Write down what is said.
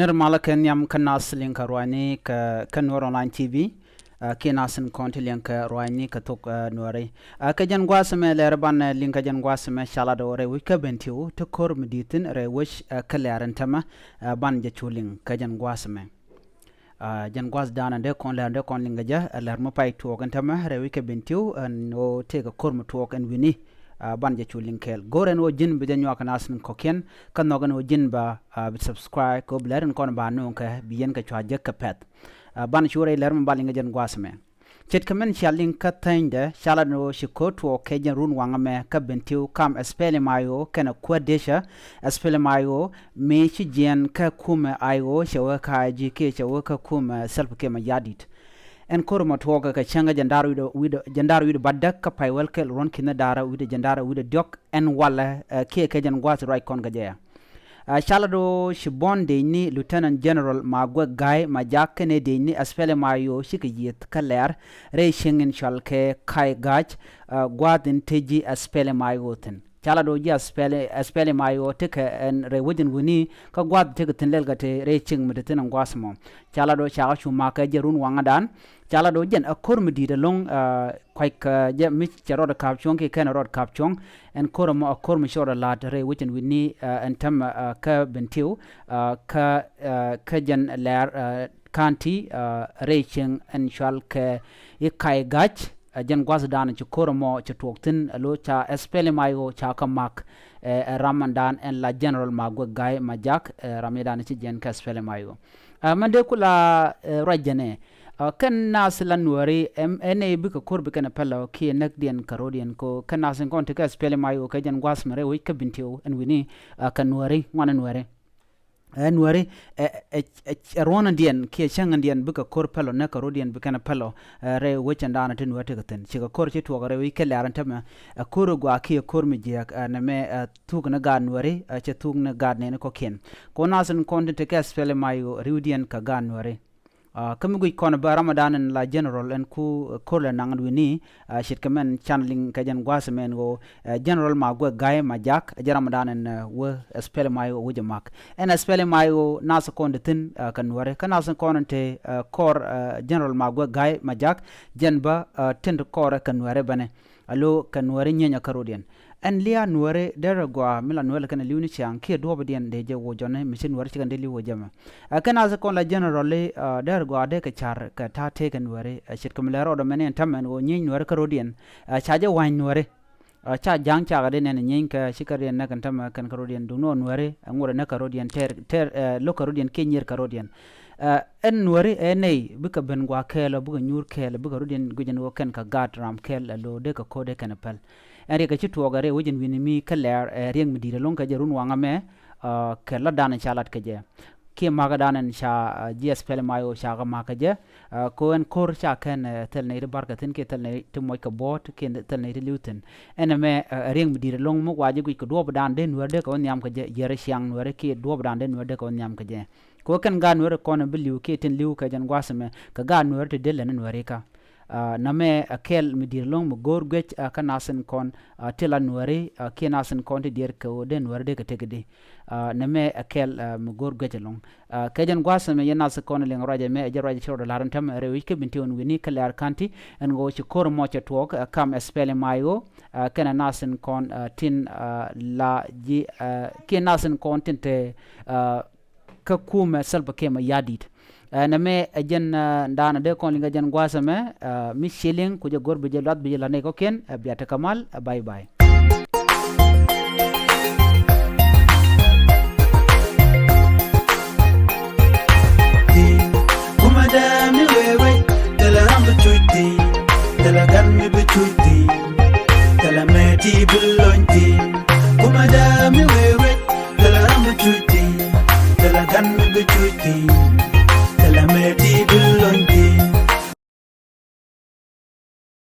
Nir malakan yam kanas link rwani ka kanwar online TV kinasin konti link rwani ka tok nuare ka jan gwasme lerban link jan gwasme shala do re wika bentiu to kor meditin re wish kalaran tama ban je chuling ka jan gwasme jan gwas dana de kon linga ja lermo pai to kan tama re wika bentiu no te ka kor mu to kan wini banje chuling kel goren o jin bidan yo kanasin koken kan nogan o jin ba subscribe ko blaren kon ba no ka biyen ka chwa ka pet ban shure lerm balinga jen gwasme chet kamen shaling ka tande shala no shikoto ke jen run wangame ka bentiu kam espele mayo kana kwadesha espele mayo me chi jen ka kuma ayo shawa ka ji ke shawa ka kuma self ke ma yadit en koroma toga ka changa jandaru wido badak ka paywel ke ron kina dara wido jandara wido diok en wala ke jan gwat right kon gaja shalado shibon de ni lieutenant general magwa guy majak ne de ni aspele mayo shikiyet kaler re shingen shalke kai gach gwadin teji aspele mayo ten chalado ji aspele mayo teke en re wujin wuni ka gwad teke tinlel gate re ching mutatin gwasmo chalado chaga shuma ka jerun wangadan chalado jen akor medida long kwai ka je mi charod kapchong ke ken rod kapchong en kormo akor mi shora lat re wujin wuni en tam ka bentiu ka jen ler kanti re ching en shal ke ikai gach jen gwas dan ci kormo ci toktin lo cha espele mayo cha kamak ramadan en la general magwa gay majak ramadan ci jen ka espele mayo mande kula rajane kan nas lan wari ene bi ka korbi kana pala ki nakdien karodian ko kan nas kon te ka espele mayo ka jen gwas mare wi ka bintiw en wini kan wari wanan wari nuare rona dien ke changan dien buka kor pelo na karodian buka na pelo re wechanda na tin wate gaten chiga kor che to gare wi ke laran tama kor gwa ki kor mi je na me tug na ga nuare che tug na ga ne ko ken ko nasen content ke spele mayo riudien ka ga nuare kamugui kona ba ramadan en la general en ku kola nangan wini shit kamen channeling ka jan gwasmen go general magwa gaay majak ramadan en wo spele mayo wo jamak en spele mayo nas kondetin kan ware kana san konante kor general magwa gaay majak jenba tind kor kan ware bane alo kan ware nyanya karodian en lia nuare dera gwa mila nuele kana liuni chang ke do badien de je wo jone mission nuare chikande li wo jama kana za kon la generally dera gwa de ka char ka ta te kan nuare shit kamlero do menen tamen wo nyin nuare karodien chaje wan nuare cha jang cha ga de ne nyin ka shikare na kan tam kan karodien du no nuare ngore na karodien ter lo karodien ke nyer karodien en nuare enei buka ben gwa kelo buka nyur kelo buka rodien gujen wo ken ka gatram kel lo de ka kode kan pel eri ka chitu ogare wujin winimi kaler rieng midire long ka jerun wangame kella danan chalat ka je ki maga danan sha gs pel mayo sha ga maka je ko en kor sha ken tel ne barkatin ke tel ne to moy ka bot ke tel ne luten ename rieng midire long mo waji ku do dan den werde ko nyam ka je yere syang were ke do dan den werde ko nyam ka je ko ken gan were ko na biliu ke ten liu ka jan gwasame ka gan werde de len were ka name akel midir long mo gor gwech kanasen kon tela nuare kenasen kon te dir ko den warde ka tegede name akel mo gor gwech long kajan gwasame yana se kon le ngaraje me je raje choro laran tam re wike binti on wini kala kanti en go ci kor mo cha tok kam espele mayo kana nasen kon tin la ji kenasen kon tinte ka kuma selba kema yadit name jen ndana de kon linga jen gwasame mi shilling kuje gorbe je lat bi la ne ko ken biata kamal bye bye kumada mi wewe tela rambu chuiti tela gan mi bichuiti tela meti bulonti kumada mi wewe tela rambu chuiti tela gan mi bichuiti